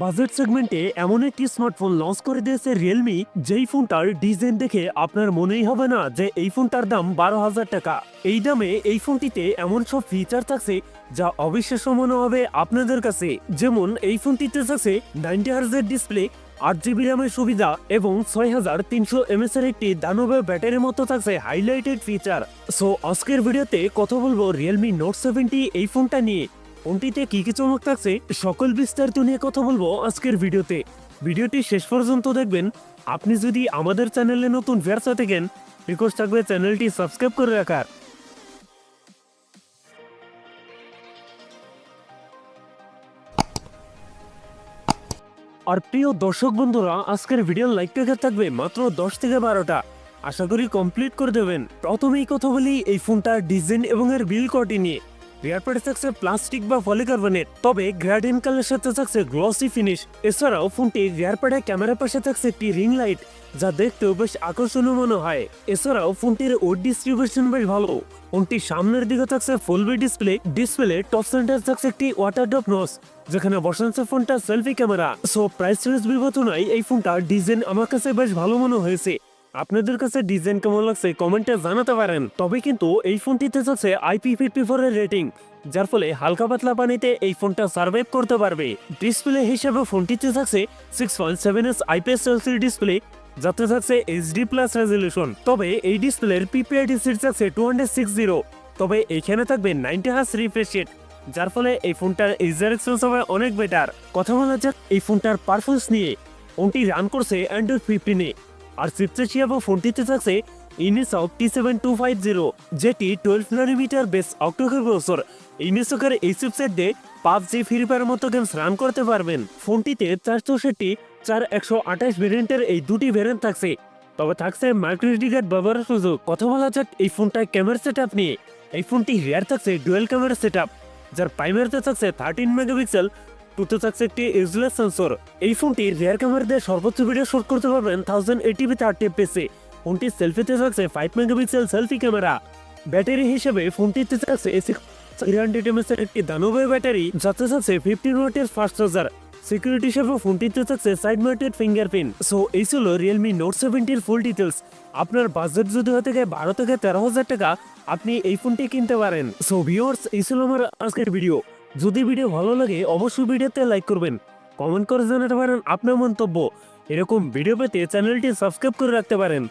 Budget সেগমেন্টে এমন একটি স্মার্টফোন লঞ্চ করে দিয়েছে রিয়েলমি, যেই ফোনটার ডিজাইন দেখে আপনার মনেই হবে না যে এই ফোনটার দাম 12,000 টাকা। এই দামে এই ফোনটিতে এমন সব ফিচার থাকছে যা অবিশ্বাস্য মনে হবে আপনাদের কাছে। যেমন এই ফোনটিতে থাকছে 90 হার্জের ডিসপ্লে, 8 GB র্যামের সুবিধা এবং 6300 mAh এর একটি দানবের ব্যাটারির মতো থাকছে হাইলাইটেড ফিচার। সো আজকের ভিডিওতে কথা বলবো রিয়েলমি নোট 70 এই ফোনটা নিয়ে। ফোনটিতে কি কি চমক থাকছে সকল বিস্তারিত নিয়ে কথা বলবো আজকের ভিডিওতে। ভিডিওটি শেষ পর্যন্ত দেখবেন। আপনি যদি আমাদের চ্যানেলে নতুন ভিউয়ার্স হয়ে থাকেন, রিকোয়েস্ট থাকবে চ্যানেলটি সাবস্ক্রাইব করে রাখার। আর প্রিয় দর্শক বন্ধুরা, আজকের ভিডিও লাইক রেখে থাকবে মাত্র 10 থেকে 12টা। আশা করি কমপ্লিট করে দেবেন। প্রথমেই কথা বলি এই ফোনটার ডিজাইন এবং এর বিল্ড কোয়ালিটি নিয়ে। রিয়ার প্যাডে থাকছে প্লাস্টিক বা পলিকার্বনেট, তবে গ্রেডিয়েন্ট কালারের সাথে থাকছে গ্লসি ফিনিশ। এছাড়াও ফোনটির রিয়ার প্যাডে ক্যামেরার পাশে থাকছে একটি রিং লাইট, যা দেখতেও বেশ আকর্ষণীয় মনে হয়। এছাড়াও ফোনটির ওয়েট ডিস্ট্রিবিউশন বেশ ভালো। ফোনটির সামনের দিকে থাকছে ফুল বি ডিসপ্লে টপ সেন্টার থাকছে একটি ওয়াটার ড্রপ নোজ, যেখানে বসাচ্ছে ফোনটা selfie camera. So price range বিবেচনায় এই ফোনটার ডিজাইন আমার কাছে বেশ ভালো মনে হয়েছে। আপনাদের কাছে ডিজাইন কেমন লাগছে কমেন্টে জানাতে পারেন। তবে কিন্তু এই ফোনটিতে থাকছে IP54 এর রেটিং, যার ফলে হালকা পাতলা পানিতে এই ফোনটা সার্ভাইভ করতে পারবে। ডিসপ্লে হিসেবে ফোনটিতে থাকছে 6.7 IPS LCD ডিসপ্লে, যাতে থাকছে HD+ রেজলিউশন। তবে এই ডিসপ্লের PPI-DC থাকছে 260। তবে এইখানে থাকবে 90 হার্জ রিফ্রেশ রেট, যার ফলে এই ফোনটার ইউজার এক্সপিরিয়েন্স হবে অনেক বেটার। কথা বলা যাক এই ফোনটার পারফরমেন্স নিয়ে। ফোনটি রান করছে অ্যান্ড্রয়েড 15-এ। আর চিপসেট হিসেবে ফোনটিতে থাকছে ইনিসক T7250, যেটি 12 nm বেস অক্টোকোর প্রসেসর। ইনিসকের এই চিপসেট দিয়ে PUBG, ফ্রি ফায়ারের মতো গেমস রান করতে পারবেন। ফোনটিতে 464, 128 ভেরিয়েন্টের এই দুটি ভেরিয়েন্ট থাকছে। তবে থাকছে মাইক্রো SD কার্ড ব্যবহারের সুযোগ। কথা বলা যাক এই ফোনটার ক্যামেরা সেটআপ নিয়ে। এই ফোনটি রিয়ার থাকছে ডুয়েল ক্যামেরা সেটআপ, যার প্রাইমারিতে থাকছে 13 মেগাপিক্সেল, টুতে থাকছে একটি এজলেস সেন্সর। এই ফোনটি রিয়ার ক্যামেরা দিয়ে সর্বোচ্চ ভিডিও শুট করতে পারবেন 1080p 30fps। ফোনটির সেলফিতে থাকছে 5 মেগাপিক্সেল সেলফি ক্যামেরা। ব্যাটারি হিসেবে ফোনটিতে থাকছে 300 mAh এর একটি দানবের ব্যাটারি, যাতে থাকছে 15 ওয়াটের ফাস্ট চার্জার। সিকিউরিটি হিসেবে ফোনটিতে থাকছে সাইড মাউন্টেড ফিঙ্গারপ্রিন্ট। সো এই ছিল রিয়েলমি নোট 70 ফুল ডিটেলস। আপনার বাজেট যদি হয়ে থাকে 12 থেকে 13,000 টাকা, আপনি এই ফোনটি কিনতে পারেন। সো ভিউয়ার্স, এই ছিল আমার আজকের ভিডিও। যদি ভিডিও ভালো লাগে অবশ্যই ভিডিওতে লাইক করবেন, কমেন্ট করে জানাতে পারেন আপনার মন্তব্য। এরকম ভিডিও পেতে চ্যানেলটি সাবস্ক্রাইব করে রাখতে পারেন।